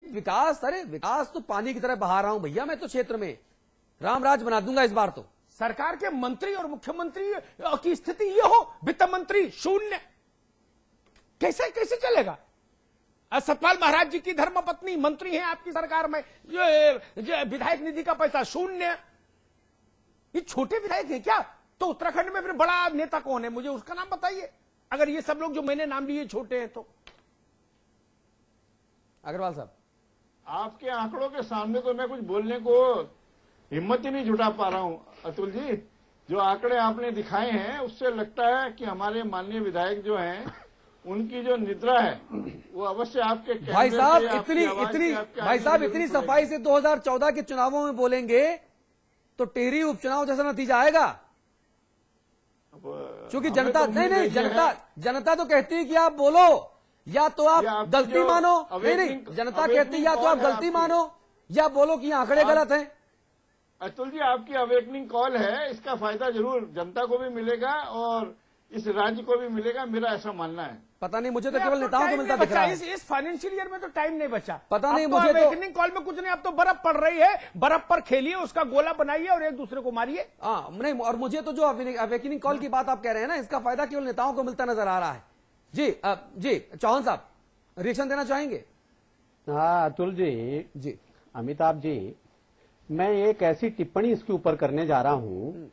विकास, अरे विकास तो पानी की तरह बहा रहा हूं भैया मैं तो क्षेत्र में, रामराज बना दूंगा इस बार तो। सरकार के मंत्री और मुख्यमंत्री की स्थिति ये हो, वित्त मंत्री शून्य, कैसे कैसे चलेगा? सतपाल महाराज जी की धर्मपत्नी मंत्री हैं आपकी सरकार में, जो विधायक निधि का पैसा शून्य। ये छोटे विधायक हैं क्या? तो उत्तराखंड में फिर बड़ा नेता कौन है, मुझे उसका नाम बताइए, अगर ये सब लोग जो मैंने नाम लिए छोटे हैं तो। अग्रवाल साहब, आपके आंकड़ों के सामने तो मैं कुछ बोलने को हिम्मत ही नहीं जुटा पा रहा हूं अतुल जी। जो आंकड़े आपने दिखाए हैं उससे लगता है कि हमारे माननीय विधायक जो हैं उनकी जो निद्रा है वो अवश्य आपके भाई साहब इतनी सफाई से 2014 के चुनावों में बोलेंगे तो टिहरी उपचुनाव जैसा नतीजा आएगा। क्योंकि जनता तो नहीं जनता तो कहती है कि आप बोलो या तो आप गलती मानो, नहीं जनता कहती है या तो आप गलती मानो या बोलो कि आंकड़े गलत हैं। अतुल जी, आपकी अवेकनिंग कॉल है, इसका फायदा जरूर जनता को भी मिलेगा और इस राज्य को भी मिलेगा, मेरा ऐसा मानना है। पता नहीं, मुझे तो केवल नेताओं को मिलता दिख रहा है। इस फाइनेंशियल ईयर में तो टाइम नहीं बचा, पता नहीं मुझे तो अवेकनिंग कॉल में कुछ नहीं, अब तो बर्फ पड़ रही है, बर्फ पर खेलिए, उसका गोला बनाइए और एक दूसरे को मारिए। नहीं, और मुझे तो जो अवेकनिंग कॉल की बात आप कह रहे हैं ना, इसका फायदा केवल नेताओं को मिलता नजर आ रहा है। जी चौहान साहब रिएक्शन देना चाहेंगे? हाँ अतुल जी, अमिताभ जी, मैं एक ऐसी टिप्पणी इसके ऊपर करने जा रहा हूं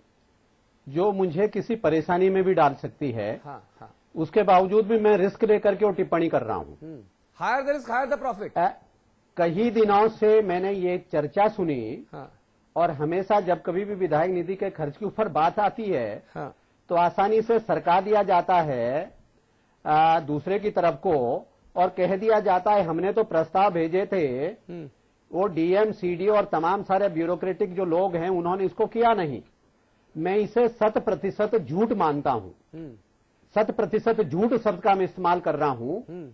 जो मुझे किसी परेशानी में भी डाल सकती है। हाँ। उसके बावजूद भी मैं रिस्क लेकर के वो टिप्पणी कर रहा हूं। Higher the risk higher the profit. कई दिनों से मैंने ये चर्चा सुनी। हाँ। और हमेशा जब कभी भी विधायक निधि के खर्च के ऊपर बात आती है हाँ। तो आसानी से सरका दिया जाता है दूसरे की तरफ को और कह दिया जाता है हमने तो प्रस्ताव भेजे थे, वो डीएम सीडी और तमाम सारे ब्यूरोक्रेटिक जो लोग हैं उन्होंने इसको किया नहीं। मैं इसे 100% झूठ मानता हूं। 100% झूठ शब्द का मैं इस्तेमाल कर रहा हूं।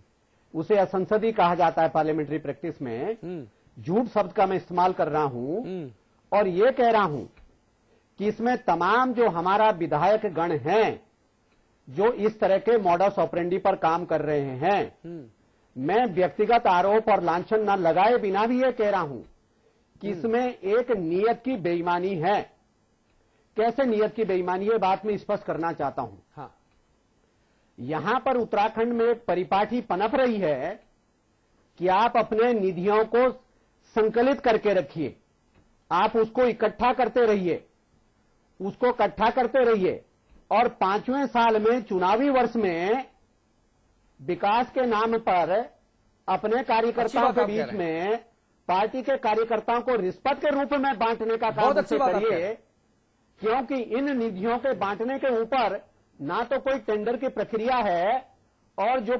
उसे असंसदीय कहा जाता है पार्लियामेंट्री प्रैक्टिस में। झूठ शब्द का मैं इस्तेमाल कर रहा हूं और ये कह रहा हूं कि इसमें तमाम जो हमारा विधायक गण हैं जो इस तरह के मॉडस ऑपरेंडी पर काम कर रहे हैं, मैं व्यक्तिगत आरोप और लांछन न लगाए बिना भी ये कह रहा हूं कि इसमें एक नियत की बेईमानी है। कैसे नियत की बेईमानी है, बात मैं स्पष्ट करना चाहता हूं। हाँ। यहां पर उत्तराखंड में एक परिपाटी पनप रही है कि आप अपने निधियों को संकलित करके रखिए, आप उसको इकट्ठा करते रहिए और 5वें साल में चुनावी वर्ष में विकास के नाम पर अपने कार्यकर्ताओं के बीच में पार्टी के कार्यकर्ताओं को रिश्वत के रूप में बांटने का काम करिए, क्योंकि इन निधियों के बांटने के ऊपर ना तो कोई टेंडर की प्रक्रिया है और जो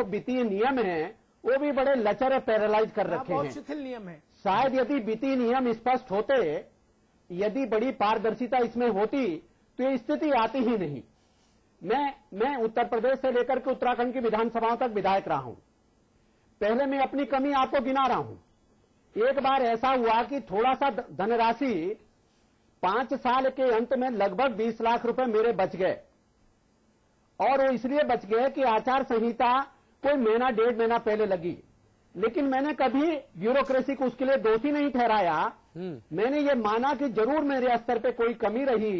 वित्तीय नियम हैं वो भी बड़े लचर और पैरालाइज कर रखे हैं। शिथिल नियम है। शायद यदि वित्तीय नियम स्पष्ट होते, यदि बड़ी पारदर्शिता इसमें होती तो ये स्थिति आती ही नहीं। मैं उत्तर प्रदेश से लेकर के उत्तराखंड की विधानसभाओं तक विधायक रहा हूं। पहले मैं अपनी कमी आपको गिना रहा हूं। एक बार ऐसा हुआ कि थोड़ा सा धनराशि 5 साल के अंत में लगभग 20 लाख रुपए मेरे बच गए और वो इसलिए बच गए कि आचार संहिता कोई महीना 1.5 महीना पहले लगी, लेकिन मैंने कभी ब्यूरोक्रेसी को उसके लिए दोषी नहीं ठहराया। मैंने ये माना कि जरूर मेरे स्तर पे कोई कमी रही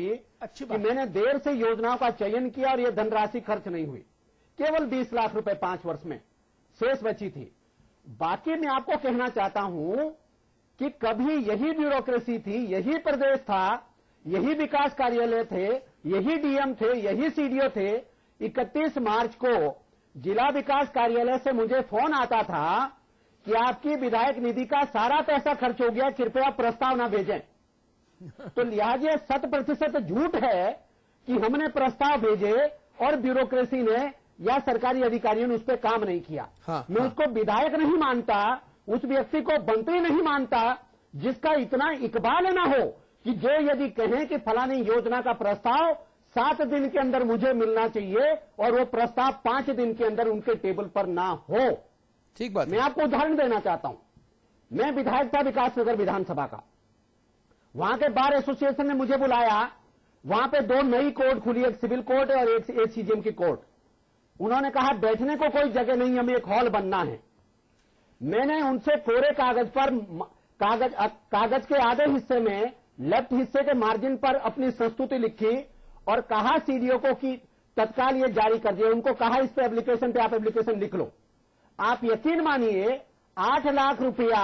कि मैंने देर से योजनाओं का चयन किया और ये धनराशि खर्च नहीं हुई। केवल 20 लाख रुपए 5 वर्ष में शेष बची थी। बाकी मैं आपको कहना चाहता हूं कि कभी यही ब्यूरोक्रेसी थी, यही प्रदेश था, यही विकास कार्यालय थे, यही डीएम थे, यही सीडीओ थे। 31 मार्च को जिला विकास कार्यालय से मुझे फोन आता था कि आपकी विधायक निधि का सारा पैसा खर्च हो गया, कृपया प्रस्ताव न भेजें। तो लिहाजा 100% झूठ है कि हमने प्रस्ताव भेजे और ब्यूरोक्रेसी ने या सरकारी अधिकारियों ने उस पर काम नहीं किया। मैं उसको विधायक नहीं मानता, उस व्यक्ति को मंत्री नहीं मानता जिसका इतना इकबाल न हो कि जो यदि कहें कि फलानी योजना का प्रस्ताव 7 दिन के अंदर मुझे मिलना चाहिए और वो प्रस्ताव 5 दिन के अंदर उनके टेबल पर ना हो। ठीक बात। मैं आपको उदाहरण देना चाहता हूं। मैं विधायक था विकासनगर विधानसभा का, वहां के बार एसोसिएशन ने मुझे बुलाया। वहां पे 2 नई कोर्ट खुली, एक सिविल कोर्ट और एक एसीजेएम की कोर्ट। उन्होंने कहा बैठने को कोई जगह नहीं, हमें एक हॉल बनना है। मैंने उनसे कोरे कागज पर कागज के आधे हिस्से में लेफ्ट हिस्से के मार्जिन पर अपनी संस्तुति लिखी और कहा सीडीओ को कि तत्काल ये जारी कर दिए। उनको कहा इस पे एप्लीकेशन पे आप एप्लीकेशन लिख लो। आप यकीन मानिए 8 लाख रुपया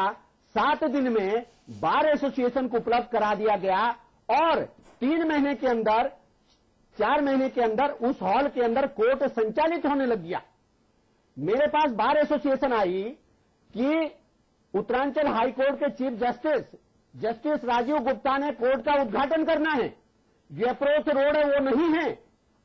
7 दिन में बार एसोसिएशन को उपलब्ध करा दिया गया और 3 महीने के अंदर 4 महीने के अंदर उस हॉल के अंदर कोर्ट संचालित होने लग गया। मेरे पास बार एसोसिएशन आई कि उत्तरांचल हाई कोर्ट के चीफ जस्टिस राजीव गुप्ता ने कोर्ट का उद्घाटन करना है, ये अप्रोच रोड है वो नहीं है।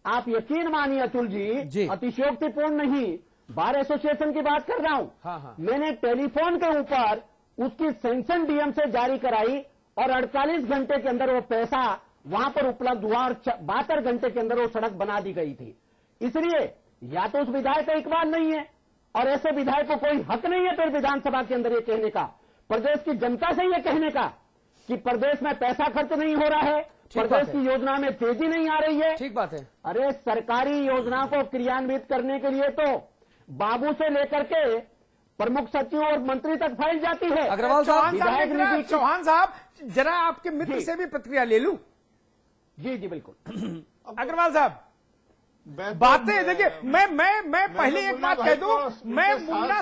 आप यकीन मानिए अतुल जी, अतिशयोक्तिपूर्ण नहीं, बार एसोसिएशन की बात कर रहा हूं। हाँ। मैंने टेलीफोन के ऊपर उसकी सैंक्शन डीएम से जारी कराई और 48 घंटे के अंदर वो पैसा वहां पर उपलब्ध हुआ और 72 घंटे के अंदर वो सड़क बना दी गई थी। इसलिए या तो उस विधायक का इकबाल नहीं है और ऐसे विधायक को कोई हक नहीं है फिर विधानसभा के अंदर ये कहने का, प्रदेश की जनता से ये कहने का कि प्रदेश में पैसा खर्च नहीं हो रहा है, प्रदेश की योजना में तेजी नहीं आ रही है। ठीक बात है। अरे सरकारी योजना को क्रियान्वित करने के लिए तो बाबू से लेकर के प्रमुख सचिव और मंत्री तक फैल जाती है। अग्रवाल साहब, विधायक निधि चौहान साहब जरा आपके मित्र से भी प्रतिक्रिया ले लूं। जी बिल्कुल। अग्रवाल साहब बातें देखिए, मैं पहले एक बात कह दूं, मैं मुन्ना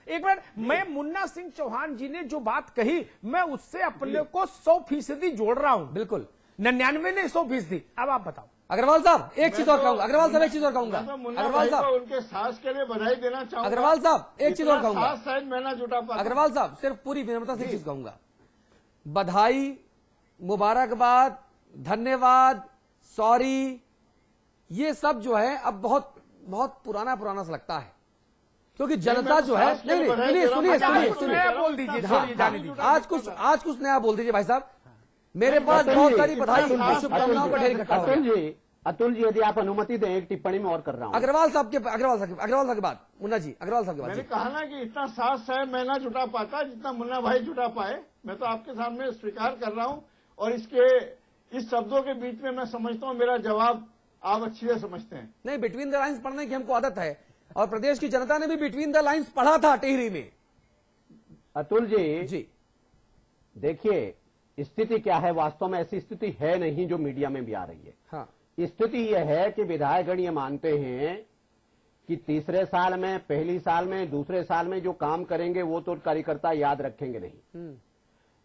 एक मिनट मैं मुन्ना सिंह चौहान जी ने जो बात कही मैं उससे अपने को 100% जोड़ रहा हूं। बिल्कुल 99 ने 100%। अब आप बताओ अग्रवाल साहब एक चीज और कहूंगा। अग्रवाल साहब एक चीज और कहूंगा। अग्रवाल साहब उनके सास के लिए बधाई देना चाहूंगा। अग्रवाल साहब एक चीज और कहूंगा। शायद मैं ना जुटा पाता। अग्रवाल साहब सिर्फ पूरी विनम्रता से एक चीज कहूंगा, बधाई, मुबारकबाद, धन्यवाद, सॉरी, ये सब जो है अब बहुत बहुत पुराना सा लगता है, क्योंकि जनता जो है नहीं सुनिए बोल दीजिए, आज कुछ नया बोल दीजिए भाई साहब। मेरे पास बहुत सारी बधाई शुभकामनाओं का ढेर इकट्ठा हो गया। अतुल जी यदि आप अनुमति दें एक टिप्पणी में और कर रहा हूं। अग्रवाल साहब के बाद मुन्ना जी, अग्रवाल साहब के बाद मैंने कहा ना कि इतना साथ शायद मैं ना जुटा पाता जितना मुन्ना भाई जुटा पाए। मैं तो आपके सामने स्वीकार कर रहा हूं और इस शब्दों के बीच में मैं समझता हूं मेरा जवाब आप अच्छी तरह समझते हैं। नहीं, बिटवीन द लाइन्स पढ़ने की हमको आदत है और प्रदेश की जनता ने भी बिटवीन द लाइन्स पढ़ा था टिहरी में। अतुल जी देखिए स्थिति क्या है, वास्तव में ऐसी स्थिति है नहीं जो मीडिया में भी आ रही है। हाँ। स्थिति यह है कि विधायकगण ये मानते हैं कि तीसरे साल में, पहली साल में, दूसरे साल में जो काम करेंगे वो तो कार्यकर्ता याद रखेंगे नहीं।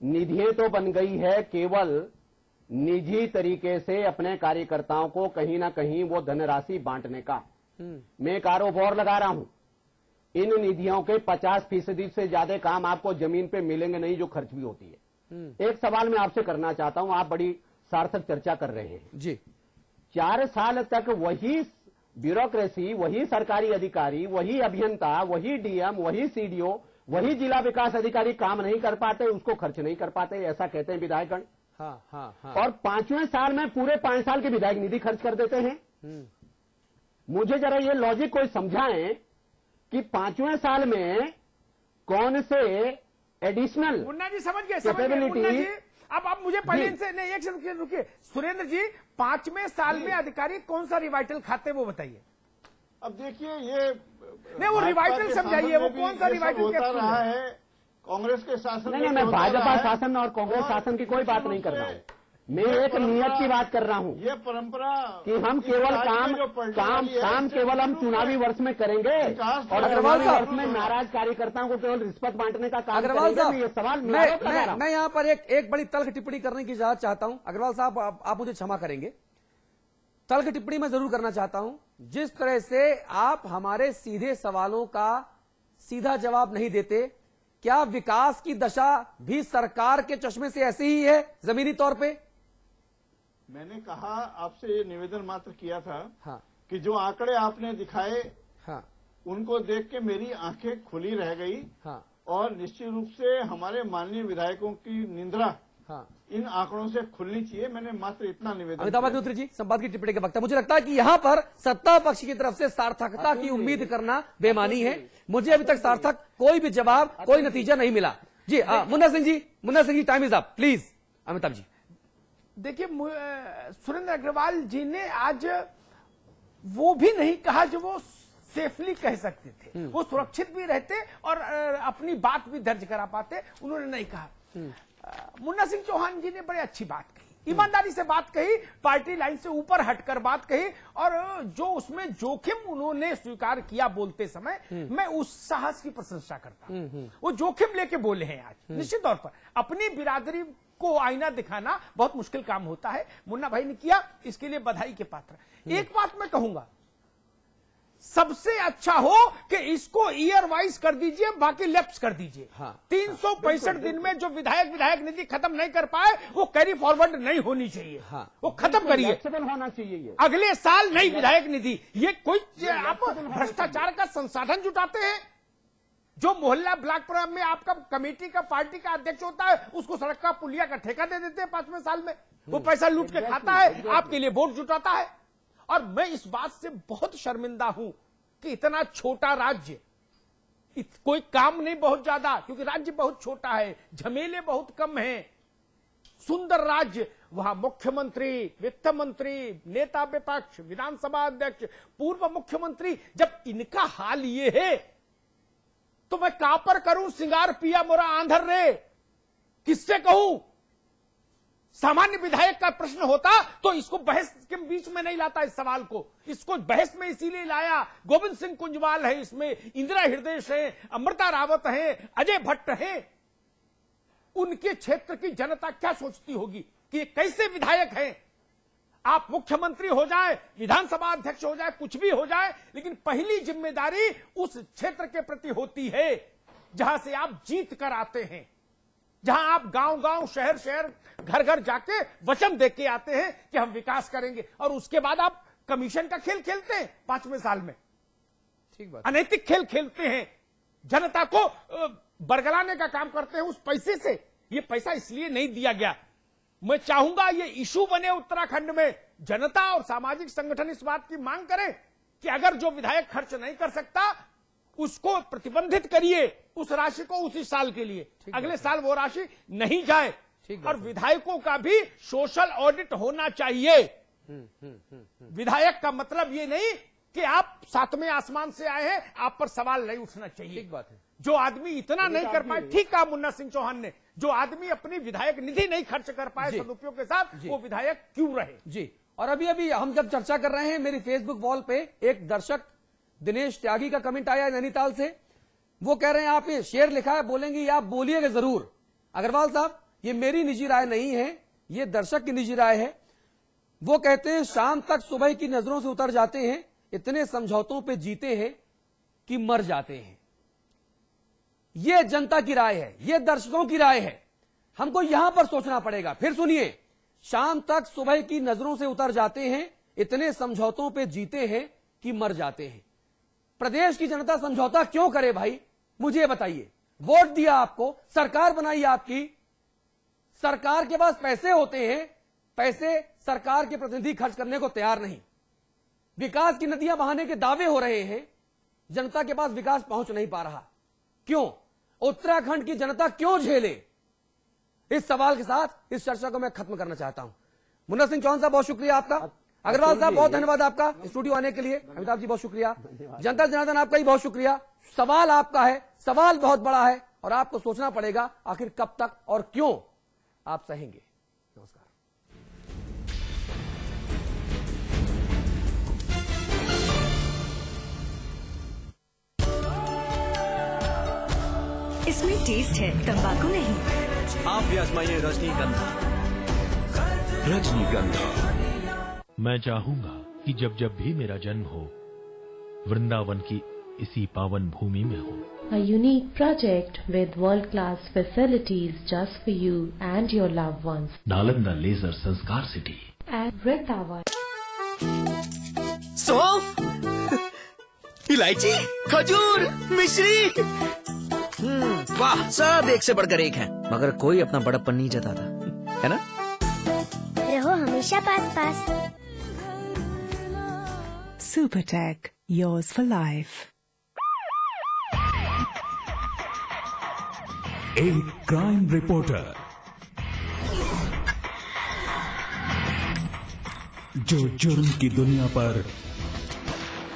निधियां तो बन गई है केवल निजी तरीके से अपने कार्यकर्ताओं को कहीं ना कहीं वो धनराशि बांटने का। मैं एक आरोप और लगा रहा हूं, इन निधियों के 50% से ज्यादा काम आपको जमीन पे मिलेंगे नहीं जो खर्च भी होती है। एक सवाल मैं आपसे करना चाहता हूं, आप बड़ी सार्थक चर्चा कर रहे हैं जी। 4 साल तक वही ब्यूरोक्रेसी, वही सरकारी अधिकारी, वही अभियंता, वही डीएम, वही सीडीओ, वही जिला विकास अधिकारी काम नहीं कर पाते, उसको खर्च नहीं कर पाते, ऐसा कहते हैं विधायकगण। हाँ। और 5वें साल में पूरे 5 साल की विधायक निधि खर्च कर देते हैं। मुझे जरा ये लॉजिक कोई समझाएं कि 5वें साल में कौन से एडिशनल मुन्ना जी समझ गए मुन्ना जी। अब मुझे पहले इनसे नहीं, एक सेकंड रुकिए सुरेंद्र जी, 5वें साल में अधिकारी कौन सा रिवाइटल खाते वो बताइए। अब देखिए ये नहीं वो रिवाइटल समझाइए, वो कौन सा रिवाइटल होता रहा है कांग्रेस के शासन में। नहीं, मैं भाजपा शासन और कांग्रेस शासन की कोई बात नहीं कर रहा हूं, मैं एक नियत की बात कर रहा हूं। ये परंपरा कि हम केवल काम केवल हम चुनावी वर्ष में करेंगे और अग्रवाल चुनावी वर्ष में नाराज कार्यकर्ताओं को केवल रिश्वत बांटने का काम अग्रवाल साहब, ये सवाल मैं यहाँ पर एक बड़ी तल्ख टिप्पणी करने की इजाजत चाहता हूं। अग्रवाल साहब आप मुझे क्षमा करेंगे, तल्ख टिप्पणी मैं जरूर करना चाहता हूं। जिस तरह से आप हमारे सीधे सवालों का सीधा जवाब नहीं देते, क्या विकास की दशा भी सरकार के चश्मे से ऐसी ही है जमीनी तौर पे? मैंने कहा आपसे ये निवेदन मात्र किया था हाँ। कि जो आंकड़े आपने दिखाए हाँ। उनको देख के मेरी आंखें खुली रह गई। हाँ। और निश्चित रूप से हमारे माननीय विधायकों की निंद्रा हाँ। इन आंकड़ों से खुलनी चाहिए। मैंने मात्र इतना निवेदन। अमिताभ अग्निहोत्री जी, संवाद की टिप्पणी के वक्त है। मुझे लगता है कि यहाँ पर सत्ता पक्ष की तरफ से सार्थकता की उम्मीद करना बेमानी है। मुझे अभी तक सार्थक कोई भी जवाब, कोई नतीजा नहीं मिला। जी Munna Singh ji time is up please. Amitabh ji देखिए सुरेंद्र अग्रवाल जी ने आज वो भी नहीं कहा जो वो सेफली कह सकते थे, वो सुरक्षित भी रहते और अपनी बात भी दर्ज करा पाते। उन्होंने नहीं कहा। मुन्ना सिंह चौहान जी ने बड़ी अच्छी बात कही, ईमानदारी से बात कही, पार्टी लाइन से ऊपर हटकर बात कही, और जो उसमें जोखिम उन्होंने स्वीकार किया बोलते समय, मैं उस साहस की प्रशंसा करता हूं। वो जोखिम लेके बोले हैं आज। निश्चित तौर पर अपनी बिरादरी को आईना दिखाना बहुत मुश्किल काम होता है, मुन्ना भाई ने किया, इसके लिए बधाई के पात्र। एक बात मैं कहूंगा, सबसे अच्छा हो कि इसको ईयर वाइज कर दीजिए, बाकी लेफ्ट कर दीजिए। 365 दिन में जो विधायक निधि खत्म नहीं कर पाए, वो कैरी फॉरवर्ड नहीं होनी चाहिए। वो खत्म करिए, होना चाहिए। अगले साल नई विधायक निधि। ये कोई आप भ्रष्टाचार का संसाधन जुटाते हैं। जो मोहल्ला ब्लॉक प्रोग्राम में आपका कमेटी का पार्टी का अध्यक्ष होता है, उसको सड़क का पुलिया का ठेका दे देते हैं 5वें साल में। वो पैसा लूट के खाता है, आपके लिए वोट जुटाता है। और मैं इस बात से बहुत शर्मिंदा हूं कि इतना छोटा राज्य, कोई काम नहीं बहुत ज्यादा, क्योंकि राज्य बहुत छोटा है, झमेले बहुत कम हैं, सुंदर राज्य, वहां मुख्यमंत्री, वित्त मंत्री, नेता विपक्ष, विधानसभा अध्यक्ष, पूर्व मुख्यमंत्री, जब इनका हाल ये है तो मैं कापर करूं सिंगार पिया मोरा आंधर रे, किससे कहूं? सामान्य विधायक का प्रश्न होता तो इसको बहस के बीच में नहीं लाता इस सवाल को। इसको बहस में इसीलिए लाया, गोविंद सिंह कुंजवाल है इसमें, इंदिरा हृदय है, अमृता रावत है, अजय भट्ट है। उनके क्षेत्र की जनता क्या सोचती होगी कि ये कैसे विधायक हैं? आप मुख्यमंत्री हो जाए, विधानसभा अध्यक्ष हो जाए, कुछ भी हो जाए, लेकिन पहली जिम्मेदारी उस क्षेत्र के प्रति होती है जहां से आप जीत कर आते हैं, जहां आप गांव-गांव, शहर-शहर, घर-घर जाके वचन दे के आते हैं कि हम विकास करेंगे, और उसके बाद आप कमीशन का खेल खेलते हैं 5वें साल में। ठीक बात। अनैतिक खेल खेलते हैं, जनता को बरगलाने का काम करते हैं उस पैसे से। ये पैसा इसलिए नहीं दिया गया। मैं चाहूंगा ये इशू बने उत्तराखंड में, जनता और सामाजिक संगठन इस बात की मांग करें कि अगर जो विधायक खर्च नहीं कर सकता उसको प्रतिबंधित करिए, उस राशि को उसी साल के लिए, अगले साल वो राशि नहीं जाए। और विधायकों का भी सोशल ऑडिट होना चाहिए। विधायक का मतलब ये नहीं कि आप 7वें आसमान से आए हैं, आप पर सवाल नहीं उठना चाहिए। ठीक बात है। जो आदमी इतना नहीं कर पाए, ठीक कहा मुन्ना सिंह चौहान ने, जो आदमी अपनी विधायक निधि नहीं खर्च कर पाए सदुपयोग के साथ, वो विधायक क्यों रहे? जी। और अभी हम जब चर्चा कर रहे हैं, मेरी फेसबुक वॉल पे एक दर्शक दिनेश त्यागी का कमेंट आया है नैनीताल से। वो कह रहे हैं आप ये शेर लिखा है, बोलेंगे, आप बोलिएगा जरूर। अग्रवाल साहब, ये मेरी निजी राय नहीं है, ये दर्शक की निजी राय है। वो कहते हैं शाम तक सुबह की नजरों से उतर जाते हैं, इतने समझौतों पे जीते हैं कि मर जाते हैं। ये जनता की राय है, ये दर्शकों की राय है, हमको यहां पर सोचना पड़ेगा। फिर सुनिए, शाम तक सुबह की नजरों से उतर जाते हैं, इतने समझौतों पे जीते हैं कि मर जाते हैं। प्रदेश की जनता समझौता क्यों करे भाई? मुझे बताइए। वोट दिया आपको, सरकार बनाई आपकी, सरकार के पास पैसे होते हैं, पैसे सरकार के प्रतिनिधि खर्च करने को तैयार नहीं, विकास की नदियां बहाने के दावे हो रहे हैं, जनता के पास विकास पहुंच नहीं पा रहा। क्यों? उत्तराखंड की जनता क्यों झेले? इस सवाल के साथ इस चर्चा को मैं खत्म करना चाहता हूं। मुन्ना सिंह चौहान साहब, बहुत शुक्रिया आपका। अग्रवाल साहब, बहुत धन्यवाद आपका स्टूडियो आने के लिए। अमिताभ जी, बहुत शुक्रिया। जनता जनार्दन, आपका ही बहुत शुक्रिया। सवाल आपका है, सवाल बहुत बड़ा है, और आपको सोचना पड़ेगा आखिर कब तक और क्यों आप सहेंगे। नमस्कार। इसमें टेस्ट है, तंबाकू नहीं। आप भी आजमाइए रजनीगंधा। रजनीगंधा। मैं चाहूंगा कि जब जब भी मेरा जन्म हो, वृंदावन की इसी पावन भूमि में हो। A unique project with world-class facilities just for you and your loved ones. Nalanda leisure Sanskar city At Vrindavan. इलायची, खजूर, मिश्री, वाह, सब एक से बढ़कर एक है, मगर कोई अपना बड़प्पन नहीं जताता, है ना? रहो हमेशा पास पास। Supertech, yours for life. एक क्राइम रिपोर्टर जो जुर्म की दुनिया पर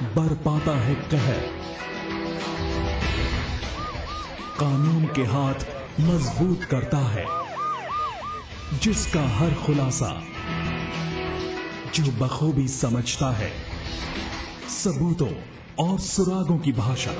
बरपाता है कहर। कानून के हाथ मजबूत करता है, जिसका हर खुलासा जो बखूबी समझता है सबूतों और सुरागों की भाषा।